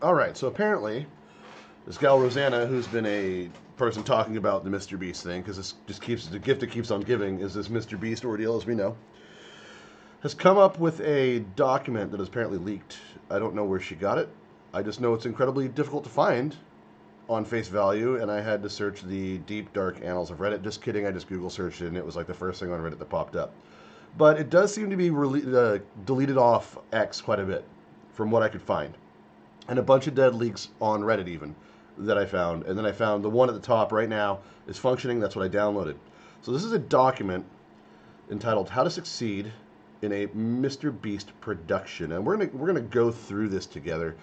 Alright, so apparently, this gal Rosanna, who's been a person talking about the Mr. Beast thing, because this just keeps, the gift that keeps on giving is this Mr. Beast ordeal, as we know, has come up with a document that is apparently leaked. I don't know where she got it. I just know it's incredibly difficult to find on face value, and I had to search the deep, dark annals of Reddit. Just kidding, I just Google searched it, and it was like the first thing on Reddit that popped up. But it does seem to be deleted off X quite a bit, from what I could find. And a bunch of dead leaks on Reddit even that I found. And then I found the one at the top right now is functioning. That's what I downloaded. So this is a document entitled How to Succeed in a Mr. Beast Production. And we're gonna go through this together.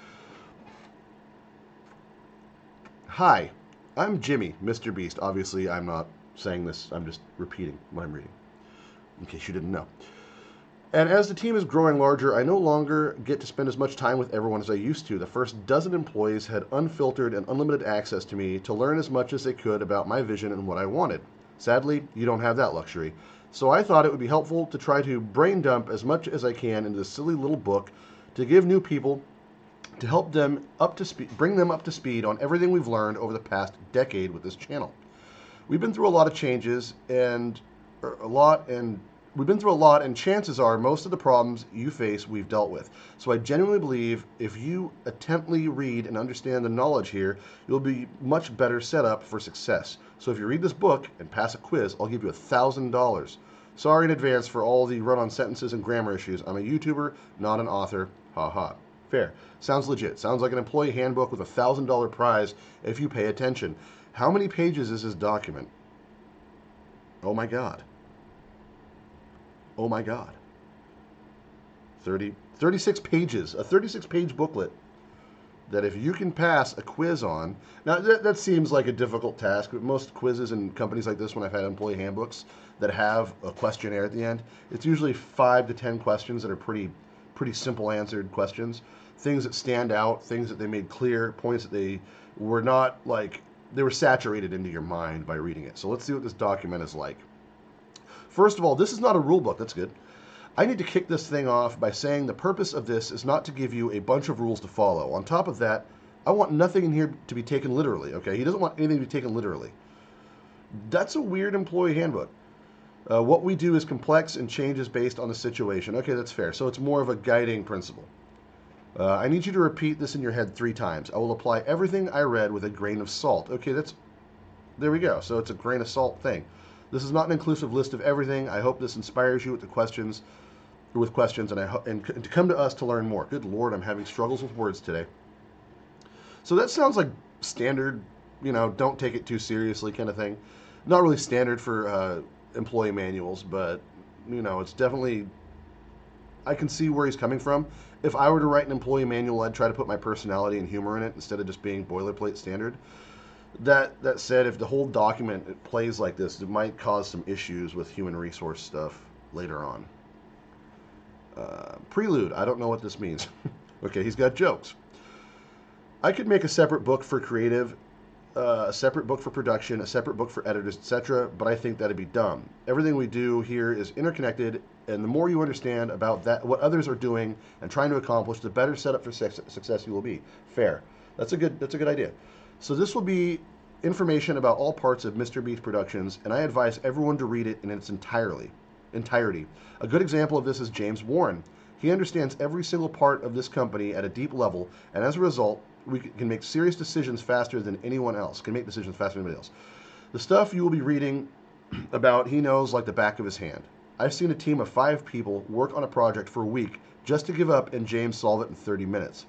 Hi, I'm Jimmy, Mr. Beast. Obviously, I'm not saying this. I'm just repeating what I'm reading, in case you didn't know. And as the team is growing larger, I no longer get to spend as much time with everyone as I used to. The first dozen employees had unfiltered and unlimited access to me to learn as much as they could about my vision and what I wanted. Sadly, you don't have that luxury. So I thought it would be helpful to try to brain dump as much as I can into this silly little book to give new people, to help them up to speed, bring them up to speed on everything we've learned over the past decade with this channel. We've been through a lot of changes and chances are most of the problems you face we've dealt with. So I genuinely believe if you attentively read and understand the knowledge here, you'll be much better set up for success. So if you read this book and pass a quiz, I'll give you $1,000. Sorry in advance for all the run-on sentences and grammar issues. I'm a YouTuber, not an author. Ha ha. Fair. Sounds legit. Sounds like an employee handbook with a $1,000 prize if you pay attention. How many pages is this document? Oh my God. Oh my God. 36 pages. A 36-page booklet that if you can pass a quiz on... Now, that seems like a difficult task, but most quizzes in companies like this, when I've had employee handbooks that have a questionnaire at the end, it's usually 5 to 10 questions that are pretty simple answered questions. Things that stand out, things that they made clear, points that they were not like... They were saturated into your mind by reading it. So let's see what this document is like. First of all, this is not a rule book. That's good. I need to kick this thing off by saying the purpose of this is not to give you a bunch of rules to follow. On top of that, I want nothing in here to be taken literally, okay? He doesn't want anything to be taken literally. That's a weird employee handbook. What we do is complex and changes based on the situation. Okay, that's fair. So it's more of a guiding principle. I need you to repeat this in your head 3 times. I will apply everything I read with a grain of salt. Okay, there we go. So it's a grain of salt thing. This is not an inclusive list of everything. I hope this inspires you with questions, and to come to us to learn more. Good Lord, I'm having struggles with words today. So that sounds like standard, don't take it too seriously kind of thing. Not really standard for employee manuals, but, it's definitely, I can see where he's coming from. If I were to write an employee manual, I'd try to put my personality and humor in it instead of just being boilerplate standard. That said, if the whole document plays like this, it might cause some issues with human resource stuff later on. Prelude. I don't know what this means. Okay, he's got jokes. I could make a separate book for creative, a separate book for production, a separate book for editors, etc., but I think that'd be dumb. Everything we do here is interconnected, and the more you understand about that, what others are doing and trying to accomplish, the better set up for success you will be. Fair. That's a good idea. So this will be information about all parts of Mr. Beast Productions, and I advise everyone to read it in its entirety. A good example of this is James Warren. He understands every single part of this company at a deep level, and as a result, we can make serious decisions faster than anyone else. The stuff you will be reading about, he knows like the back of his hand. I've seen a team of 5 people work on a project for a week just to give up and James solve it in 30 minutes.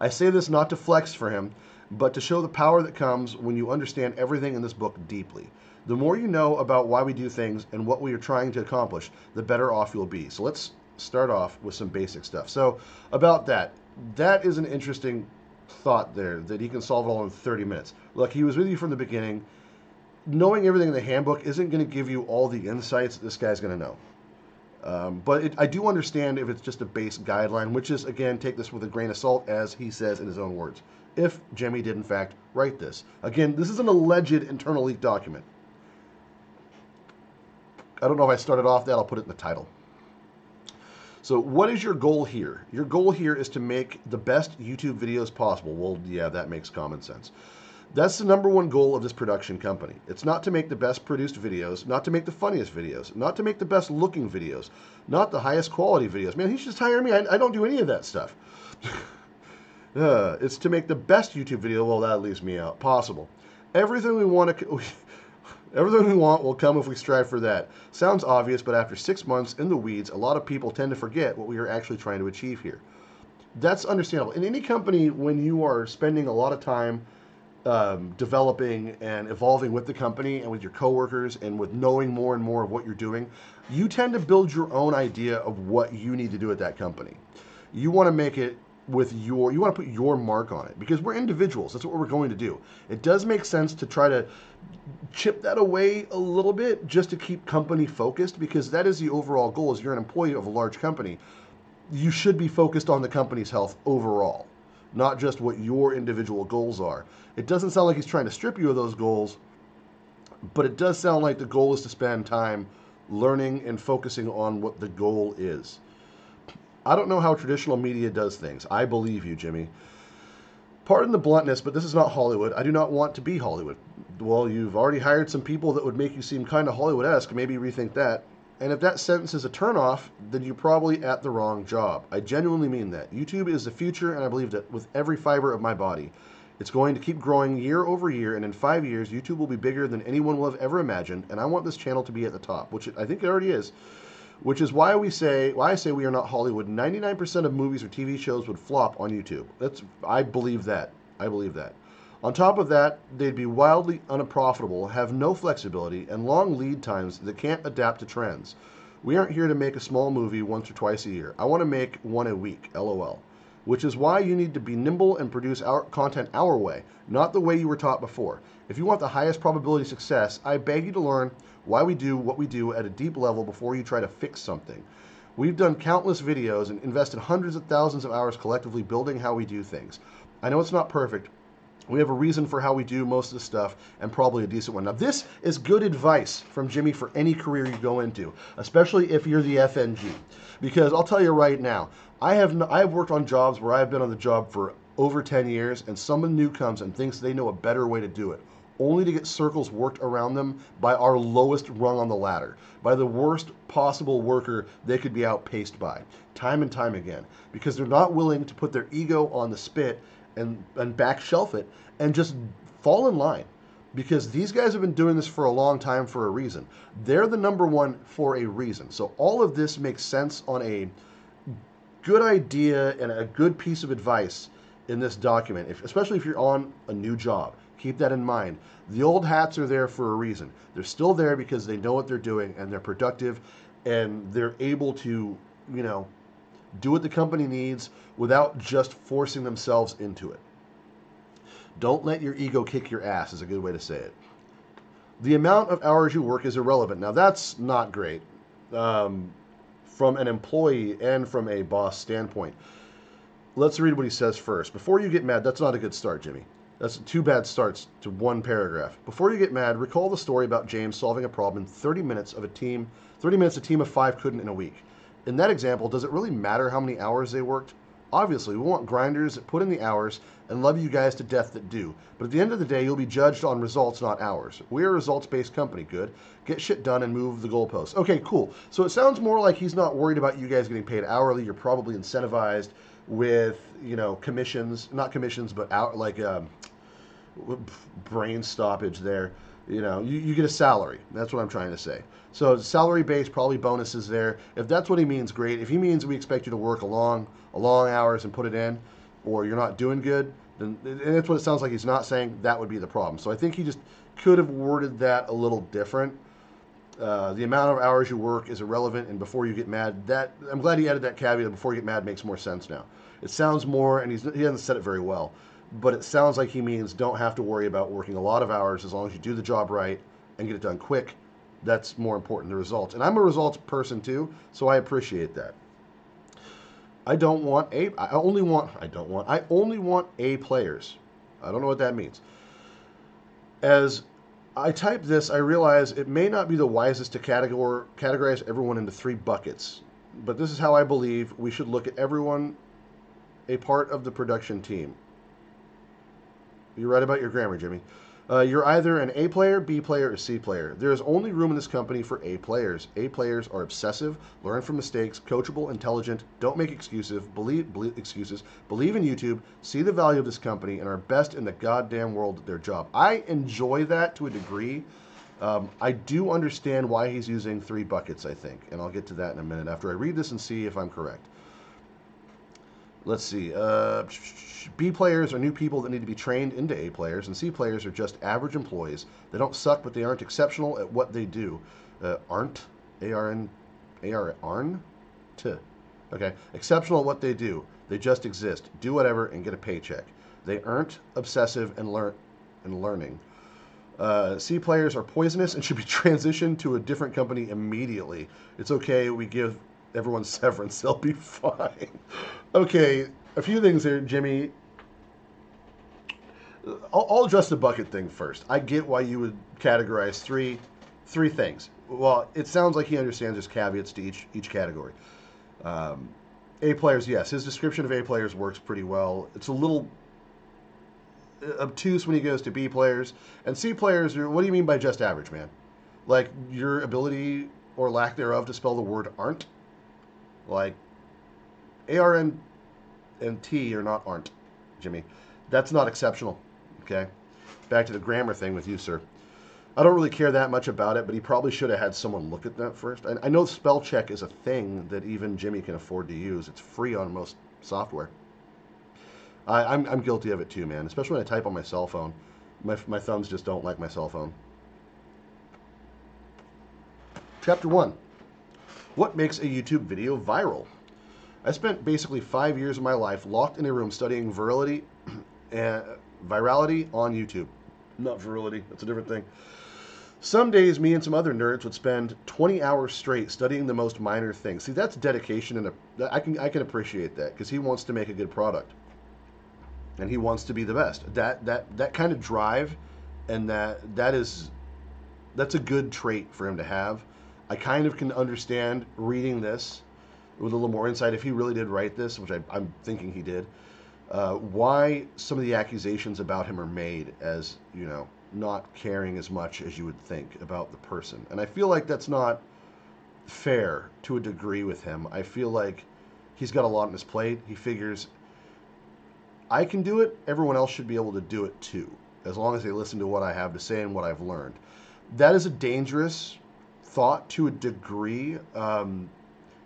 I say this not to flex for him, but to show the power that comes when you understand everything in this book deeply. The more you know about why we do things and what we are trying to accomplish, the better off you'll be. So let's start off with some basic stuff. So about that is an interesting thought there, that he can solve it all in 30 minutes. Look, he was with you from the beginning. Knowing everything in the handbook isn't going to give you all the insights this guy's going to know. But I do understand if it's just a base guideline, which is, again, take this with a grain of salt, as he says in his own words. If Jimmy did, in fact, write this. Again, this is an alleged internal leak document. I don't know if I started off that. I'll put it in the title. So what is your goal here? Your goal here is to make the best YouTube videos possible. Well, yeah, that makes common sense. That's the number one goal of this production company. It's not to make the best produced videos, not to make the funniest videos, not to make the best looking videos, not the highest quality videos. Man, he's just hiring me. I don't do any of that stuff. It's to make the best YouTube video, well, that leaves me out, possible. Everything we want to... Everything we want will come if we strive for that. Sounds obvious, but after 6 months in the weeds, a lot of people tend to forget what we are actually trying to achieve here. That's understandable. In any company, when you are spending a lot of time developing and evolving with the company and with your coworkers and with knowing more and more of what you're doing, you tend to build your own idea of what you need to do at that company. You want to make it with you want to put your mark on it, because we're individuals. That's what we're going to do. It does make sense to try to chip that away a little bit just to keep company focused, because that is the overall goal. As you're an employee of a large company, you should be focused on the company's health overall, not just what your individual goals are. It doesn't sound like he's trying to strip you of those goals, but it does sound like the goal is to spend time learning and focusing on what the goal is. I don't know how traditional media does things. I believe you, Jimmy. Pardon the bluntness, but this is not Hollywood. I do not want to be Hollywood. Well, you've already hired some people that would make you seem kind of Hollywood-esque. Maybe rethink that. And if that sentence is a turnoff, then you're probably at the wrong job. I genuinely mean that. YouTube is the future, and I believe that with every fiber of my body. It's going to keep growing year over year, and in 5 years, YouTube will be bigger than anyone will have ever imagined, and I want this channel to be at the top, which I think it already is. Which is why I say we are not Hollywood. 99% of movies or TV shows would flop on YouTube. I believe that. I believe that. On top of that, they'd be wildly unprofitable, have no flexibility, and long lead times that can't adapt to trends. We aren't here to make a small movie once or twice a year. I want to make one a week, LOL. Which is why you need to be nimble and produce our content our way, not the way you were taught before. If you want the highest probability of success, I beg you to learn why we do what we do at a deep level before you try to fix something. We've done countless videos and invested hundreds of thousands of hours collectively building how we do things. I know it's not perfect. We have a reason for how we do most of the stuff, and probably a decent one. Now, this is good advice from Jimmy for any career you go into, especially if you're the FNG. Because I'll tell you right now, I have worked on jobs where I've been on the job for over 10 years, and someone new comes and thinks they know a better way to do it, only to get circles worked around them by our lowest rung on the ladder, by the worst possible worker they could be outpaced by, time and time again, because they're not willing to put their ego on the spit and back shelf it and just fall in line. Because these guys have been doing this for a long time for a reason. They're the number one for a reason. So all of this makes sense on a good idea and a good piece of advice in this document, especially if you're on a new job. Keep that in mind. The old hats are there for a reason. They're still there because they know what they're doing, and they're productive, and they're able to, do what the company needs without just forcing themselves into it. Don't let your ego kick your ass is a good way to say it. The amount of hours you work is irrelevant. Now, that's not great from an employee and from a boss standpoint. Let's read what he says first. Before you get mad, that's not a good start, Jimmy. That's two bad starts to one paragraph. Before you get mad, recall the story about James solving a problem in 30 minutes a team of 5 couldn't in a week. In that example, does it really matter how many hours they worked? Obviously, we want grinders that put in the hours and love you guys to death that do. But at the end of the day, you'll be judged on results, not hours. We're a results-based company, good. Get shit done and move the goalposts. Okay, cool. So it sounds more like he's not worried about you guys getting paid hourly. You're probably incentivized with, commissions, not commissions, but brain stoppage there. You get a salary. That's what I'm trying to say. So salary-based, probably bonuses there. If that's what he means, great. If he means we expect you to work a long hours and put it in, or you're not doing good, then, and that's what it sounds like he's not saying, that would be the problem. So I think he just could have worded that a little different. The amount of hours you work is irrelevant, and before you get mad, I'm glad he added that caveat. Before you get mad makes more sense now. It sounds more, and he hasn't said it very well, but it sounds like he means don't have to worry about working a lot of hours as long as you do the job right and get it done quick. That's more important than results. And I'm a results person too, so I appreciate that. I only want A players. I don't know what that means. As I type this, I realize it may not be the wisest to categorize everyone into 3 buckets. but this is how I believe we should look at everyone a part of the production team. You're right about your grammar, Jimmy. You're either an A player, B player, or C player. There is only room in this company for A players. A players are obsessive, learn from mistakes, coachable, intelligent, don't make excuses, believe in YouTube, see the value of this company, and are best in the goddamn world at their job. I enjoy that to a degree. I do understand why he's using 3 buckets, I think, and I'll get to that in a minute after I read this and see if I'm correct. Let's see. B players are new people that need to be trained into A players, and C players are just average employees. They don't suck, but they aren't exceptional at what they do. Aren't? A-R-N? A-R-N? T. Okay. Exceptional at what they do. They just exist. Do whatever and get a paycheck. They aren't obsessive and learning. C players are poisonous and should be transitioned to a different company immediately. It's okay. We give everyone severance. They'll be fine. Okay, a few things here, Jimmy. I'll address the bucket thing first. I get why you would categorize three things. Well, it sounds like he understands there's caveats to each category. A players, yes, his description of A players works pretty well. It's a little obtuse when he goes to B players. And C players, what do you mean by just average, man? Like your ability or lack thereof to spell the word aren't? Like ARN and T are not aren't, Jimmy. That's not exceptional, okay? Back to the grammar thing with you, sir. I don't really care that much about it, but he probably should have had someone look at that first. I know spell check is a thing that even Jimmy can afford to use. It's free on most software. I'm guilty of it too, man, especially when I type on my cell phone. My thumbs just don't like my cell phone. Chapter 1. What makes a YouTube video viral? I spent basically 5 years of my life locked in a room studying virality on YouTube. Not virility, that's a different thing. Some days, me and some other nerds would spend 20 hours straight studying the most minor things. See, that's dedication, and I can appreciate that because he wants to make a good product, and he wants to be the best. That kind of drive, and that's a good trait for him to have. I kind of can understand reading this with a little more insight if he really did write this, which I'm thinking he did. Why some of the accusations about him are made as, you know, not caring as much as you would think about the person. And I feel like that's not fair to a degree with him. I feel like he's got a lot on his plate. He figures, I can do it, everyone else should be able to do it too, as long as they listen to what I have to say and what I've learned. That is a dangerous thought to a degree.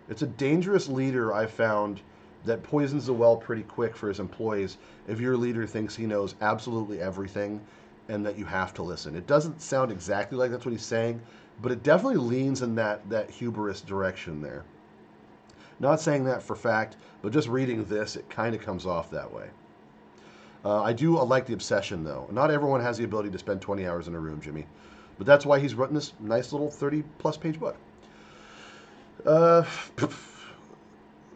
It's a dangerous leader, I found, that poisons the well pretty quick for his employees if your leader thinks he knows absolutely everything and that you have to listen. It doesn't sound exactly like that's what he's saying, but it definitely leans in that hubris direction there. Not saying that for fact, but just reading this, it kind of comes off that way. I like the obsession, though. Not everyone has the ability to spend 20 hours in a room, Jimmy. But that's why he's written this nice little 30-plus page book.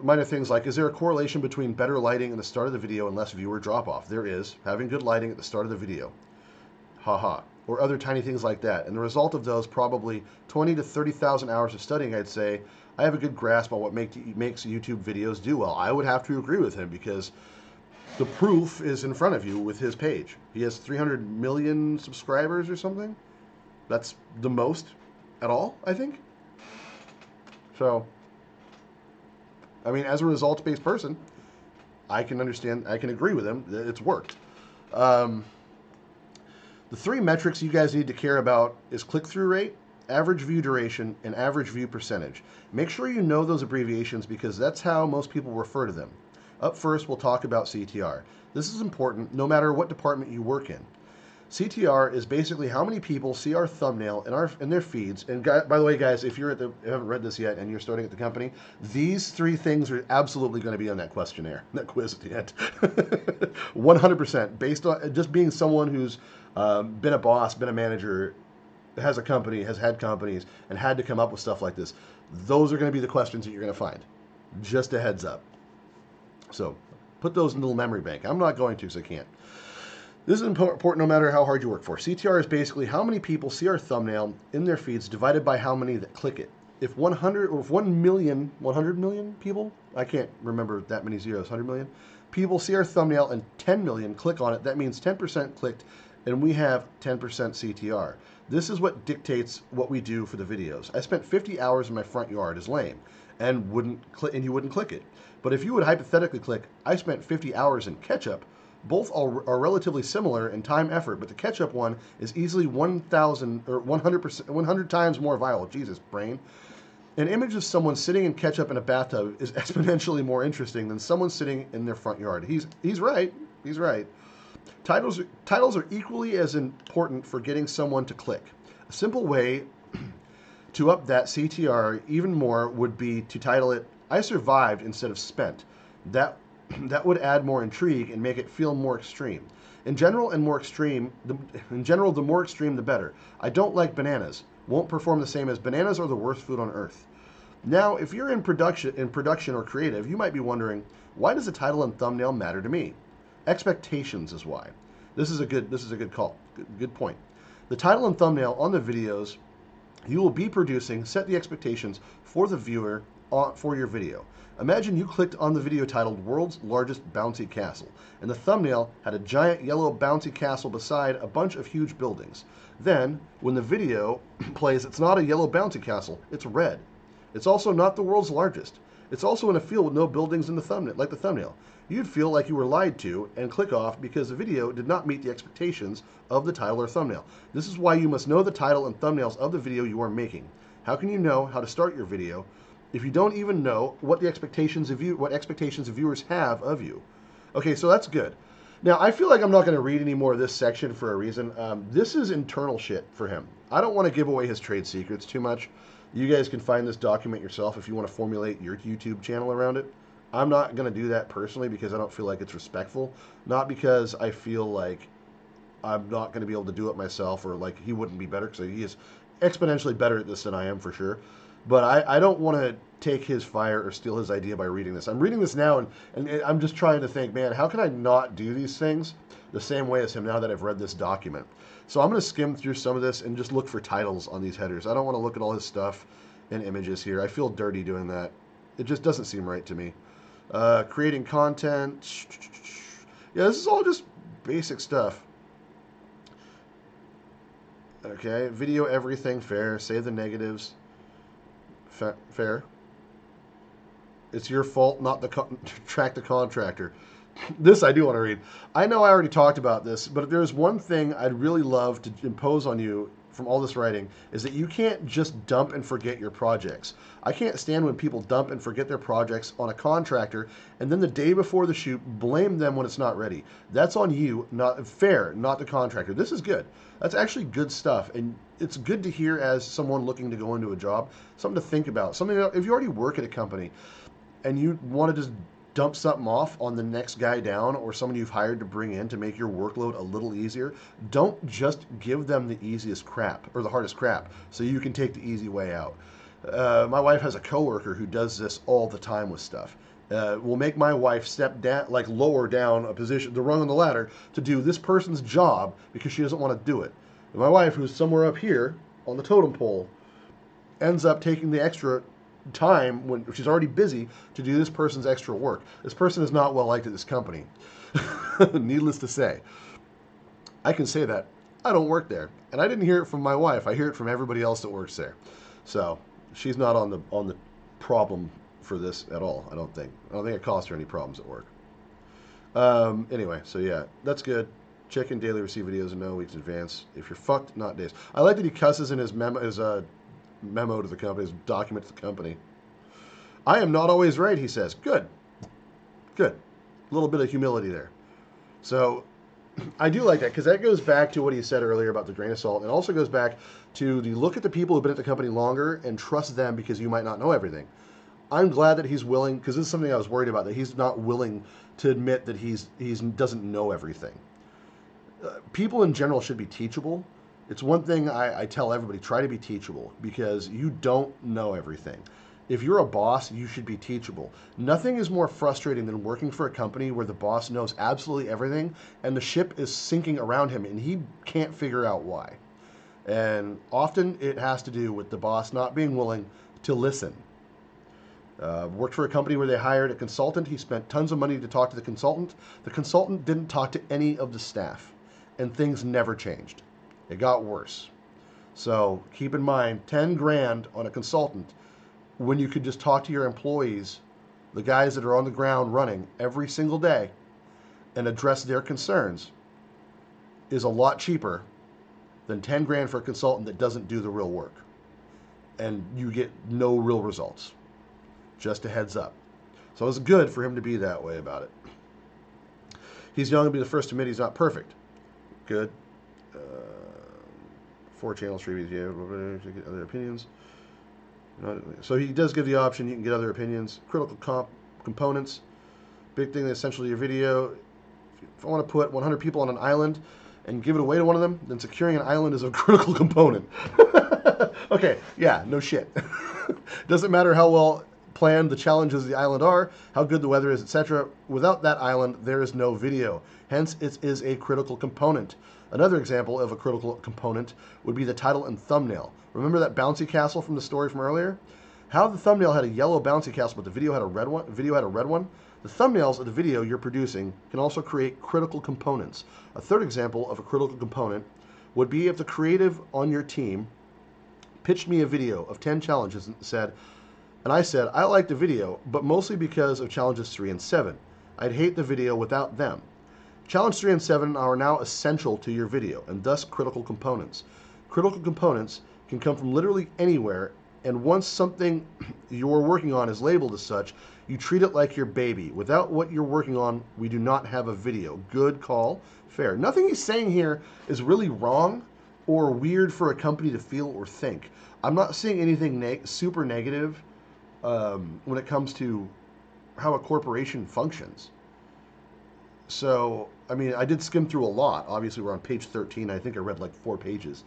Minor things like, is there a correlation between better lighting at the start of the video and less viewer drop-off? There is. Having good lighting at the start of the video. Haha. Or other tiny things like that. And the result of those, probably 20 to 30,000 hours of studying, I'd say, I have a good grasp on what makes YouTube videos do well. I would have to agree with him because the proof is in front of you with his page. He has 300 million subscribers or something. That's the most at all, I think. So, I mean, as a results-based person, I can understand, I can agree with him that it's worked. The 3 metrics you guys need to care about is click-through rate, average view duration, and average view percentage. Make sure you know those abbreviations because that's how most people refer to them. Up first, we'll talk about CTR. This is important no matter what department you work in. CTR is basically how many people see our thumbnail in their feeds. And by the way, guys, if you haven't read this yet and you're starting at the company, these 3 things are absolutely going to be on that questionnaire, that quiz at the end. 100% based on just being someone who's been a boss, been a manager, has a company, has had companies, and had to come up with stuff like this. Those are going to be the questions that you're going to find. Just a heads up. So put those in a little memory bank. I'm not going to because I can't. This is important no matter how hard you work for. CTR is basically how many people see our thumbnail in their feeds divided by how many that click it. if 100 or if 1 million, 100 million people, I can't remember that many zeros, 100 million people see our thumbnail and 10 million click on it, that means 10% clicked and we have 10% CTR. This is what dictates what we do for the videos. I spent 50 hours in my front yard is lame and you wouldn't click it. But if you would hypothetically click, I spent 50 hours in ketchup, both are relatively similar in time effort, but the ketchup one is easily 1,000 or 100%, 100 times more viral. Jesus, brain. An image of someone sitting in ketchup in a bathtub is exponentially more interesting than someone sitting in their front yard. He's right. He's right. Titles are equally as important for getting someone to click. A simple way to up that CTR even more would be to title it "I survived" instead of "spent." That would add more intrigue and make it feel more extreme. In general, the more extreme, the better. I don't like bananas. Won't perform the same as bananas are the worst food on earth. Now, if you're in production or creative, you might be wondering, why does the title and thumbnail matter to me? Expectations is why. This is a good call. Good point. The title and thumbnail on the videos you will be producing set the expectations for the viewer for your video. Imagine you clicked on the video titled "World's Largest Bouncy Castle," and the thumbnail had a giant yellow bouncy castle beside a bunch of huge buildings. Then, when the video plays, it's not a yellow bouncy castle, it's red. It's also not the world's largest. It's also in a field with no buildings in the thumbnail, like the thumbnail. You'd feel like you were lied to and click off because the video did not meet the expectations of the title or thumbnail. This is why you must know the title and thumbnails of the video you are making. How can you know how to start your video if you don't even know what expectations of viewers have of you? Okay, so that's good. Now, I feel like I'm not going to read any more of this section for a reason. This is internal shit for him. I don't want to give away his trade secrets too much. You guys can find this document yourself if you want to formulate your YouTube channel around it. I'm not going to do that personally because I don't feel like it's respectful. Not because I feel like I'm not going to be able to do it myself or like he wouldn't be better, because he is exponentially better at this than I am for sure. But I don't want to take his fire or steal his idea by reading this. I'm reading this now and I'm just trying to think, man, how can I not do these things the same way as him now that I've read this document? So I'm going to skim through some of this and just look for titles on these headers. I don't want to look at all his stuff and images here. I feel dirty doing that. It just doesn't seem right to me. Creating content. Yeah, this is all just basic stuff. Okay, video everything, fair. Save the negatives. Fair. It's your fault, not track the contractor. This I do want to read. I know I already talked about this, but if there's one thing I'd really love to impose on you from all this writing is that you can't just dump and forget your projects. I can't stand when people dump and forget their projects on a contractor and then the day before the shoot blame them when it's not ready. That's on you, not the contractor. This is good. That's actually good stuff, and it's good to hear as someone looking to go into a job, something to think about. Something that if you already work at a company and you want to just dump something off on the next guy down or someone you've hired to bring in to make your workload a little easier, don't just give them the easiest crap or the hardest crap so you can take the easy way out. My wife has a coworker who does this all the time with stuff. Will make my wife step down, like lower down a position, the rung on the ladder, to do this person's job because she doesn't want to do it. And my wife, who's somewhere up here on the totem pole, ends up taking the extra time when she's already busy to do this person's extra work. This person is not well liked at this company. Needless to say. I can say that. I don't work there. And I didn't hear it from my wife. I hear it from everybody else that works there. So she's not on the problem for this at all, I don't think. I don't think it costs her any problems at work. Anyway, so yeah, that's good. Check in daily, receive videos in no weeks in advance. If you're fucked, not days. I like that he cusses in his memo to the company, his document to the company. I am not always right, he says. Good. Good. A little bit of humility there. So I do like that because that goes back to what he said earlier about the grain of salt. And it also goes back to the look at the people who've been at the company longer and trust them because you might not know everything. I'm glad that he's willing, because this is something I was worried about, that he's not willing to admit that he doesn't know everything. People in general should be teachable. It's one thing I tell everybody, try to be teachable because you don't know everything. If you're a boss, you should be teachable. Nothing is more frustrating than working for a company where the boss knows absolutely everything and the ship is sinking around him and he can't figure out why. And often it has to do with the boss not being willing to listen. Worked for a company where they hired a consultant. He spent tons of money to talk to the consultant. The consultant didn't talk to any of the staff, and things never changed. It got worse. So keep in mind, 10 grand on a consultant when you could just talk to your employees, the guys that are on the ground running every single day, and address their concerns, is a lot cheaper than 10 grand for a consultant that doesn't do the real work. And you get no real results. Just a heads up. So it's good for him to be that way about it. He's young and be the first to admit he's not perfect. Good. 4 channels, freebies, yeah. Get other opinions. So he does give the option, you can get other opinions. Critical components. Big thing, essentially your video. If I want to put 100 people on an island and give it away to one of them, then securing an island is a critical component. Okay, yeah, no shit. Doesn't matter how well planned the challenges of the island are, how good the weather is, etc. Without that island, there is no video. Hence, it is a critical component. Another example of a critical component would be the title and thumbnail. Remember that bouncy castle from the story from earlier? How the thumbnail had a yellow bouncy castle, but the video had a red one? The thumbnails of the video you're producing can also create critical components. A third example of a critical component would be if the creative on your team pitched me a video of 10 challenges and I said, I like the video, but mostly because of challenges 3 and 7. I'd hate the video without them. Challenge 3 and 7 are now essential to your video, and thus critical components. Critical components can come from literally anywhere, and once something you're working on is labeled as such, you treat it like your baby. Without what you're working on, we do not have a video. Good call, fair. Nothing he's saying here is really wrong or weird for a company to feel or think. I'm not seeing anything super negative when it comes to how a corporation functions. So, I mean, I did skim through a lot. Obviously, we're on page 13. I think I read like 4 pages.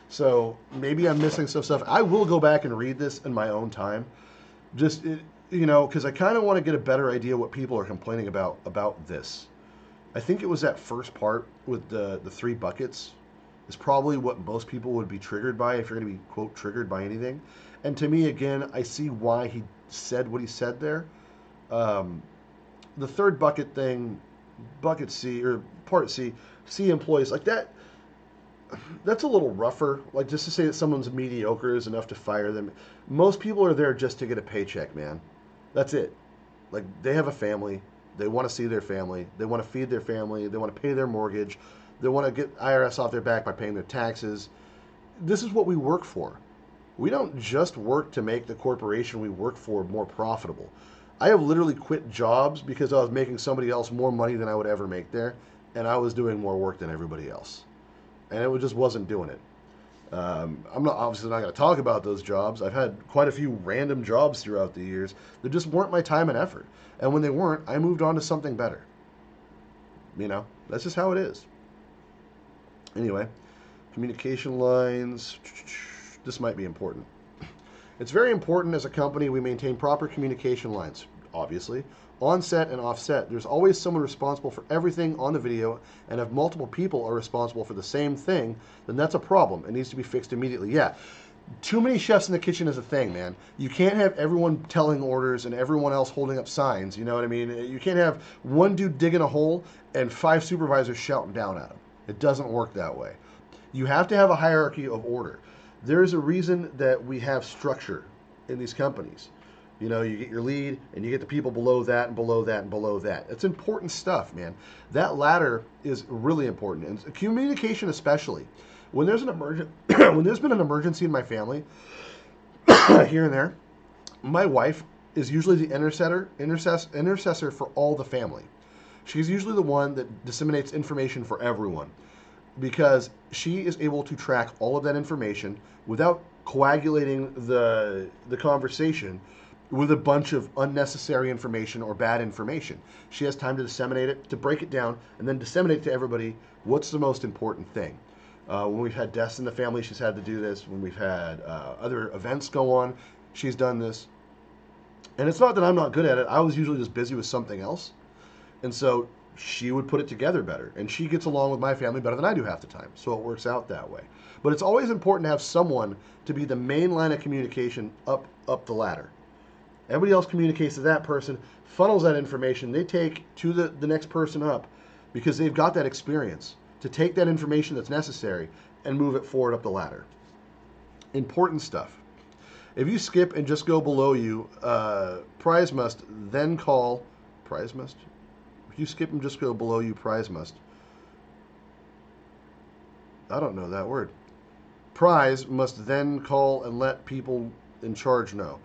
So maybe I'm missing some stuff. I will go back and read this in my own time. Just, you know, because I kind of want to get a better idea what people are complaining about this. I think it was that first part with the 3 buckets is probably what most people would be triggered by if you're going to be, quote, triggered by anything. And to me, again, I see why he said what he said there. The third bucket thing, bucket C, or part C, C employees, like that, that's a little rougher. Like, just to say that someone's mediocre is enough to fire them. Most people are there just to get a paycheck, man. That's it. Like, they have a family. They want to see their family. They want to feed their family. They want to pay their mortgage. They want to get IRS off their back by paying their taxes. This is what we work for. We don't just work to make the corporation we work for more profitable. I have literally quit jobs because I was making somebody else more money than I would ever make there, and I was doing more work than everybody else. And it just wasn't doing it. I'm obviously not going to talk about those jobs. I've had quite a few random jobs throughout the years that just weren't my time and effort. And when they weren't, I moved on to something better. You know, that's just how it is. Anyway, communication lines. This might be important. It's very important as a company we maintain proper communication lines, obviously. On set and off set, there's always someone responsible for everything on the video, and if multiple people are responsible for the same thing, then that's a problem. It needs to be fixed immediately. Yeah, too many chefs in the kitchen is a thing, man. You can't have everyone telling orders and everyone else holding up signs, you know what I mean? You can't have one dude digging a hole and 5 supervisors shouting down at him. It doesn't work that way. You have to have a hierarchy of order. There's a reason that we have structure in these companies. You know, you get your lead, and you get the people below that, and below that, and below that. It's important stuff, man. That ladder is really important, and communication especially. When there's an when there's been an emergency in my family, here and there, my wife is usually the intercessor for all the family. She's usually the one that disseminates information for everyone, because she is able to track all of that information without coagulating the conversation with a bunch of unnecessary information or bad information. She has time to disseminate it, to break it down, and then disseminate it to everybody what's the most important thing. When we've had deaths in the family, she's had to do this. When we've had other events go on, she's done this. And it's not that I'm not good at it. I was usually just busy with something else. And so she would put it together better. And she gets along with my family better than I do half the time. So it works out that way. But it's always important to have someone to be the main line of communication up the ladder. Everybody else communicates to that person, funnels that information they take to the next person up because they've got that experience to take that information that's necessary and move it forward up the ladder. Important stuff. If you skip and just go below you, prize must then call. Prize must? If you skip and just go below you, prize must. I don't know that word. Prize must then call and let people in charge know.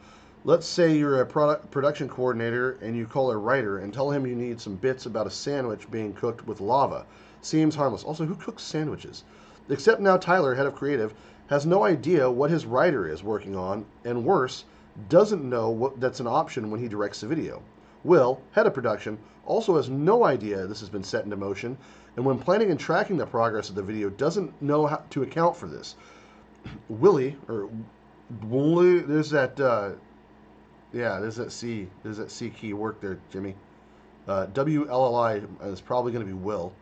Let's say you're a production coordinator and you call a writer and tell him you need some bits about a sandwich being cooked with lava. Seems harmless. Also, who cooks sandwiches? Except now Tyler, head of creative, has no idea what his writer is working on, and worse, doesn't know that's an option when he directs the video. Will, head of production, also has no idea this has been set into motion, and when planning and tracking the progress of the video, doesn't know how to account for this. Willie, or Wooly, there's that C key work there, Jimmy. WLLI is probably going to be Will.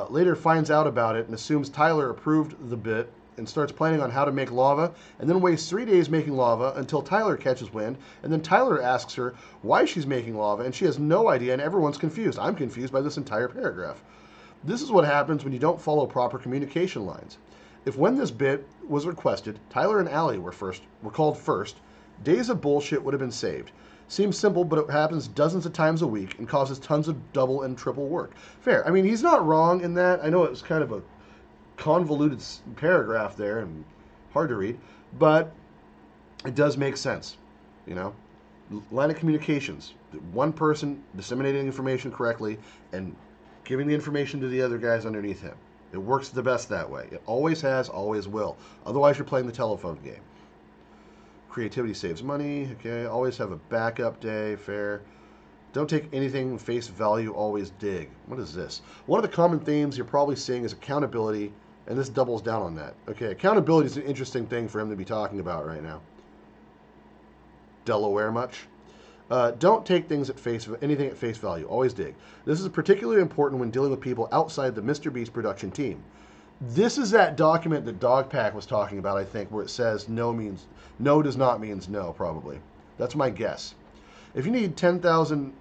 Later finds out about it and assumes Tyler approved the bit and starts planning on how to make lava, and then wastes 3 days making lava until Tyler catches wind, and then Tyler asks her why she's making lava, and she has no idea, and everyone's confused. I'm confused by this entire paragraph. This is what happens when you don't follow proper communication lines. If when this bit was requested, Tyler and Allie were called first, days of bullshit would have been saved. Seems simple, but it happens dozens of times a week and causes tons of double and triple work. Fair. I mean, he's not wrong in that. I know it's kind of a convoluted paragraph there and hard to read, but it does make sense. You know, line of communications, one person disseminating information correctly and giving the information to the other guys underneath him. It works the best that way. It always has, always will. Otherwise, you're playing the telephone game. Creativity saves money. Okay, always have a backup day. Fair. Don't take anything face value, always dig. What is this? One of the common themes you're probably seeing is accountability, and this doubles down on that. Okay, accountability is an interesting thing for him to be talking about right now. Delaware much? Don't take anything at face value. Always dig. This is particularly important when dealing with people outside the MrBeast production team. This is that document that Dogpack was talking about, I think, where it says no does not means no, probably. That's my guess. If you need 10,000,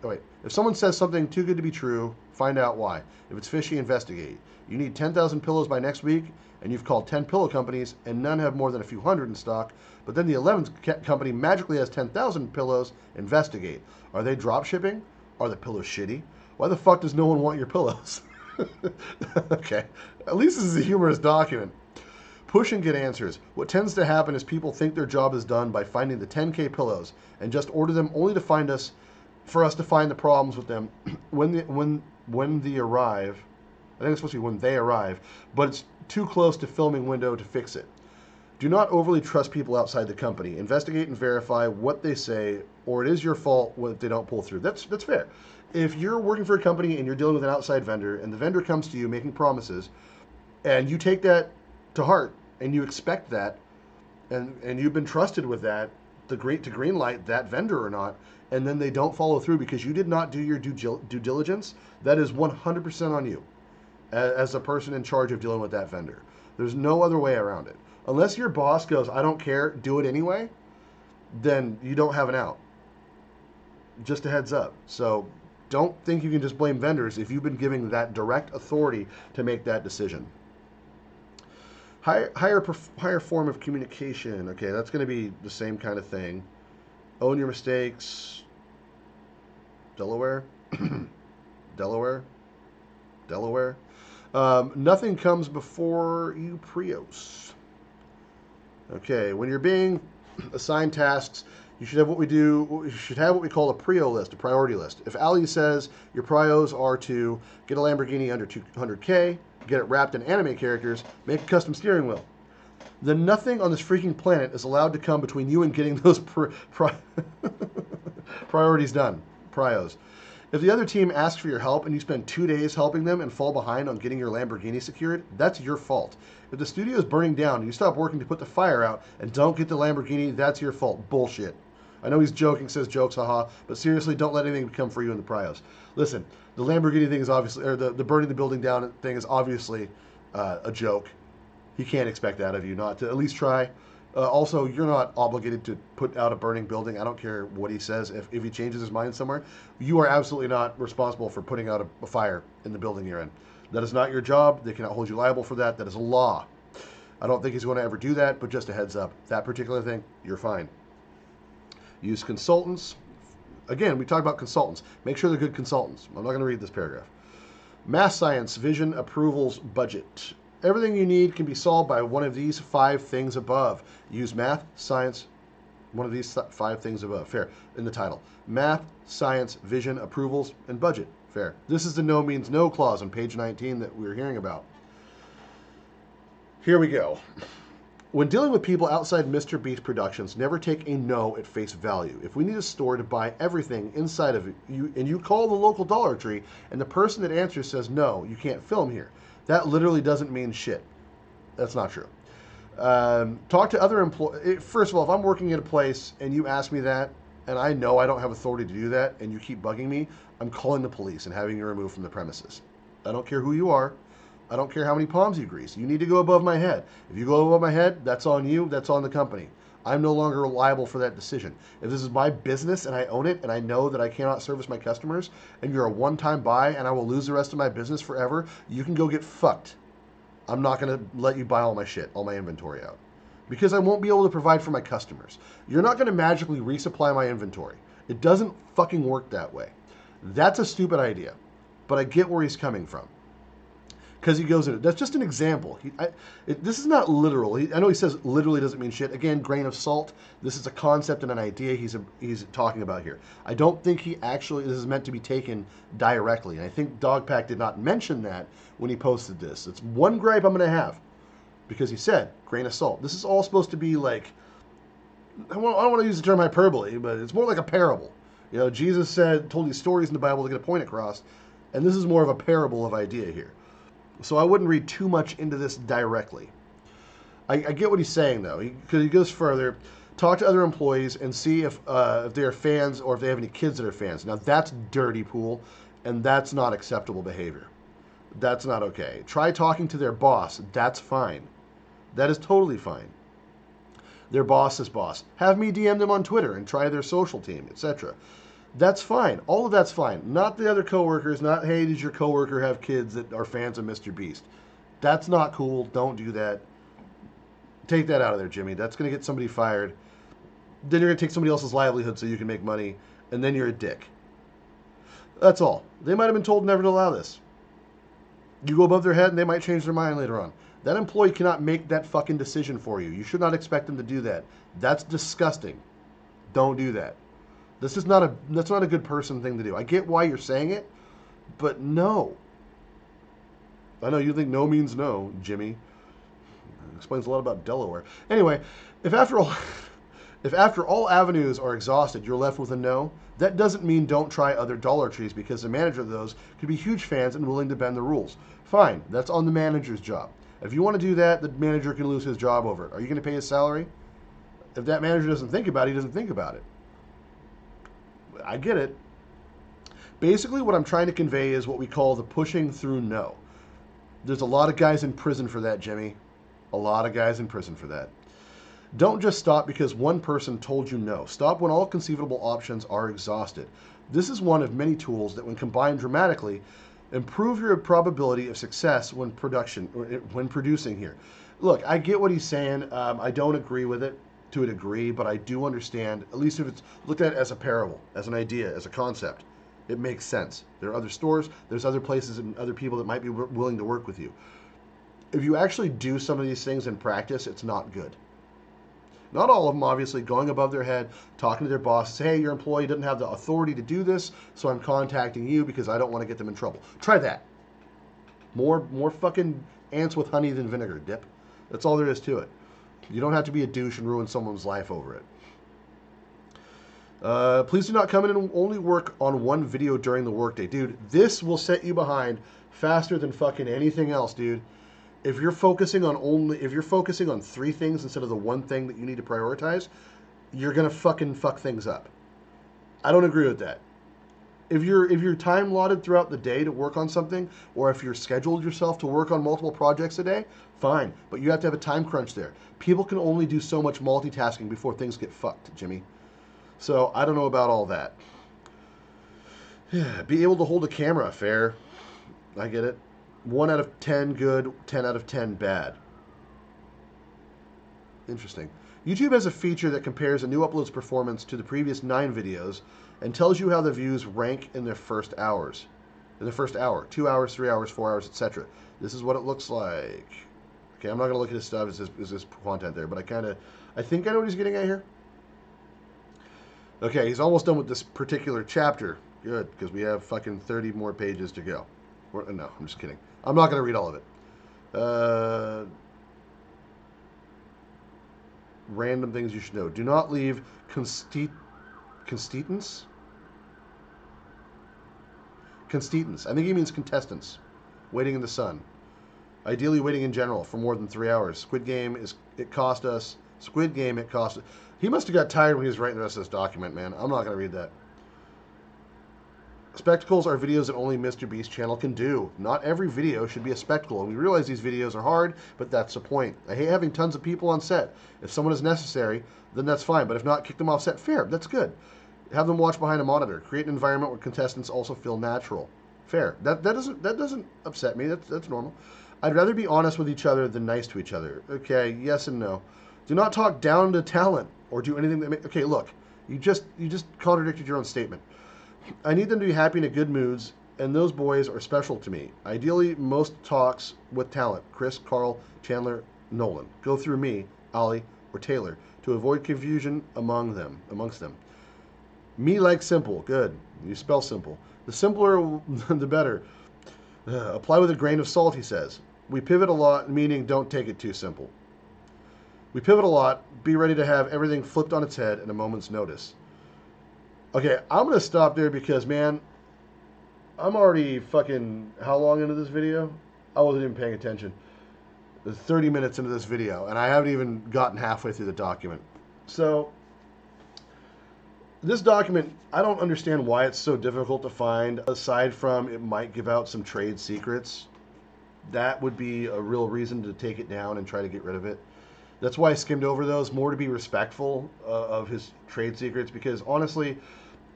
if someone says something too good to be true, find out why. If it's fishy, investigate. You need 10,000 pillows by next week, and you've called 10 pillow companies, and none have more than a few hundred in stock, but then the 11th company magically has 10,000 pillows, investigate. Are they drop shipping? Are the pillows shitty? Why the fuck does no one want your pillows? Okay, at least this is a humorous document. Push and get answers. What tends to happen is people think their job is done by finding the 10K pillows and just order them only to for us to find the problems with them when they arrive. I think it's supposed to be when they arrive, but it's too close to filming window to fix it. Do not overly trust people outside the company. Investigate and verify what they say, or it is your fault if they don't pull through. That's fair. If you're working for a company and you're dealing with an outside vendor, and the vendor comes to you making promises, and you take that to heart, and you expect that, and you've been trusted with that, to green light that vendor or not, and then they don't follow through because you did not do your due diligence, that is 100% on you as a person in charge of dealing with that vendor. There's no other way around it. Unless your boss goes, I don't care, do it anyway, then you don't have an out. Just a heads up. So don't think you can just blame vendors if you've been giving that direct authority to make that decision. Higher form of communication. Okay, that's going to be the same kind of thing. Own your mistakes. Delaware. Nothing comes before you Prios. Okay, when you're being assigned tasks, you should have what we call a prio list, a priority list. If Ali says your prios are to get a Lamborghini under 200K, get it wrapped in anime characters, make a custom steering wheel, then nothing on this freaking planet is allowed to come between you and getting those priorities done, prios. If the other team asks for your help and you spend 2 days helping them and fall behind on getting your Lamborghini secured, that's your fault. If the studio is burning down and you stop working to put the fire out and don't get the Lamborghini, that's your fault. Bullshit. I know he's joking, says jokes, haha, but seriously, don't let anything become for you in the Prios. Listen, the Lamborghini thing is obviously, or the burning the building down thing is obviously a joke. He can't expect that of you not to at least try. Also, you're not obligated to put out a burning building. I don't care what he says. If he changes his mind somewhere, you are absolutely not responsible for putting out a fire in the building you're in. That is not your job. They cannot hold you liable for that. That is a law. I don't think he's going to ever do that, but just a heads up. That particular thing, you're fine. Use consultants. Again, we talk about consultants. Make sure they're good consultants. I'm not going to read this paragraph. Math science, vision, approvals, budget. Everything you need can be solved by one of these 5 things above. Use math, science, one of these 5 things above. Fair. In the title. Math, science, vision, approvals, and budget. Fair. This is the no means no clause on page 19 that we were hearing about. Here we go. When dealing with people outside MrBeast Productions, never take a no at face value. If we need a store to buy everything inside of it, and you call the local Dollar Tree, and the person that answers says, no, you can't film here, that literally doesn't mean shit. That's not true. Talk to other employees. First of all, if I'm working at a place and you ask me that, and I know I don't have authority to do that, and you keep bugging me, I'm calling the police and having you removed from the premises. I don't care who you are. I don't care how many palms you grease. You need to go above my head. If you go above my head, that's on you. That's on the company. I'm no longer liable for that decision. If this is my business and I own it and I know that I cannot service my customers and you're a one-time buy and I will lose the rest of my business forever, you can go get fucked. I'm not going to let you buy all my shit, all my inventory out. Because I won't be able to provide for my customers. You're not going to magically resupply my inventory. It doesn't fucking work that way. That's a stupid idea. But I get where he's coming from. Because he goes into it. That's just an example. This is not literal. I know he says literally doesn't mean shit. Again, grain of salt. This is a concept and an idea he's talking about here. I don't think he actually, this is meant to be taken directly. And I think Dogpack did not mention that when he posted this. It's one gripe I'm going to have. Because he said, grain of salt. This is all supposed to be like, I don't want to use the term hyperbole, but it's more like a parable. You know, Jesus told these stories in the Bible to get a point across. And this is more of a parable of idea here. So I wouldn't read too much into this directly. I get what he's saying, though, because he goes further. Talk to other employees and see if they are fans or if they have any kids that are fans. Now, that's dirty pool, and that's not acceptable behavior. That's not okay. Try talking to their boss. That's fine. That is totally fine. Their boss's boss. Have me DM them on Twitter and try their social team, etc. That's fine. All of that's fine. Not the other coworkers, not, hey, does your coworker have kids that are fans of MrBeast? That's not cool. Don't do that. Take that out of there, Jimmy. That's going to get somebody fired. Then you're going to take somebody else's livelihood so you can make money, and then you're a dick. That's all. They might have been told never to allow this. You go above their head, and they might change their mind later on. That employee cannot make that fucking decision for you. You should not expect them to do that. That's disgusting. Don't do that. That's not a good person thing to do. I get why you're saying it, but no. I know you think no means no, Jimmy. It explains a lot about Delaware. Anyway, if after all avenues are exhausted, you're left with a no, that doesn't mean don't try other Dollar Trees because the manager of those could be huge fans and willing to bend the rules. Fine, that's on the manager's job. If you want to do that, the manager can lose his job over it. Are you going to pay his salary? If that manager doesn't think about it, he doesn't think about it. I get it. Basically, what I'm trying to convey is what we call the pushing through no. There's a lot of guys in prison for that, Jimmy. A lot of guys in prison for that. Don't just stop because one person told you no. Stop when all conceivable options are exhausted. This is one of many tools that, when combined dramatically, improve your probability of success when producing here. Look, I get what he's saying. I don't agree with it to a degree, but I do understand, at least if it's looked at as a parable, as an idea, as a concept, it makes sense. There are other stores, there's other places and other people that might be willing to work with you. If you actually do some of these things in practice, it's not good. Not all of them, obviously, going above their head, talking to their boss, say, hey, your employee doesn't have the authority to do this, so I'm contacting you because I don't want to get them in trouble. Try that. More fucking ants with honey than vinegar, dip. That's all there is to it. You don't have to be a douche and ruin someone's life over it. Please do not come in and only work on one video during the workday. Dude, this will set you behind faster than fucking anything else, dude. If you're focusing on 3 things instead of the one thing that you need to prioritize, you're gonna fucking fuck things up. I don't agree with that. If you're time allotted throughout the day to work on something, or if you're scheduled yourself to work on multiple projects a day, fine. But you have to have a time crunch there. People can only do so much multitasking before things get fucked, Jimmy. So I don't know about all that. Yeah, be able to hold a camera, fair. I get it. 1 out of 10 good, 10 out of 10 bad. Interesting. YouTube has a feature that compares a new upload's performance to the previous 9 videos and tells you how the views rank in their first hours. In the first hour, 2 hours, 3 hours, 4 hours, etc. This is what it looks like. Okay, I'm not going to look at his stuff. Is this content there? But I think I know what he's getting at here. Okay, he's almost done with this particular chapter. Good, because we have fucking 30 more pages to go. No, I'm just kidding. I'm not going to read all of it. Random things you should know. Do not leave constitants? Constitants. I think he means contestants. Waiting in the sun. Ideally waiting in general for more than 3 hours. Squid Game, it cost us. Squid Game, it cost us. He must have got tired when he was writing the rest of this document, man. I'm not going to read that. Spectacles are videos that only MrBeast channel can do. Not every video should be a spectacle, and we realize these videos are hard, but that's the point. I hate having tons of people on set. If someone is necessary, then that's fine, but if not, kick them off set. Fair, that's good. Have them watch behind a monitor. Create an environment where contestants also feel natural. Fair. That doesn't upset me. That's normal. I'd rather be honest with each other than nice to each other. Okay, yes and no. Do not talk down to talent or do anything that okay, look. You just contradicted your own statement. I need them to be happy and in good moods, and those boys are special to me. Ideally, most talks with talent, Chris, Carl, Chandler, Nolan, go through me, Ollie, or Taylor, to avoid confusion amongst them. Me like simple, good. You spell simple. The simpler, the better. Apply with a grain of salt, he says. We pivot a lot, meaning don't take it too simple. We pivot a lot, be ready to have everything flipped on its head in a moment's notice. Okay, I'm going to stop there because, man, I'm already fucking how long into this video? I wasn't even paying attention. There's 30 minutes into this video, and I haven't even gotten halfway through the document. So, this document, I don't understand why it's so difficult to find, aside from it might give out some trade secrets. That would be a real reason to take it down and try to get rid of it. That's why I skimmed over those, more to be respectful of his trade secrets, because honestly,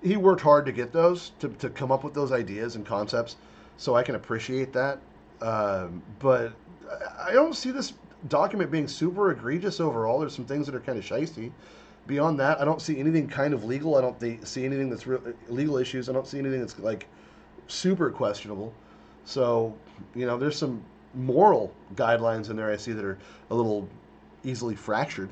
he worked hard to get those, to come up with those ideas and concepts, so I can appreciate that. But I don't see this document being super egregious overall. There's some things that are kind of shysty. Beyond that, I don't see anything kind of legal. I don't see anything that's legal issues. I don't see anything that's like super questionable. So, you know, there's some moral guidelines in there I see that are a little easily fractured.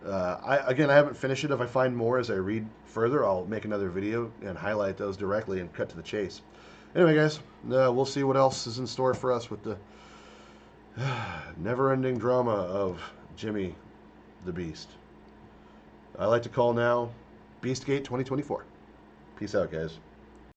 I haven't finished it. If I find more as I read further, I'll make another video and highlight those directly and cut to the chase. Anyway, guys, we'll see what else is in store for us with the never-ending drama of Jimmy the Beast. I like to call now Beastgate 2024. Peace out, guys.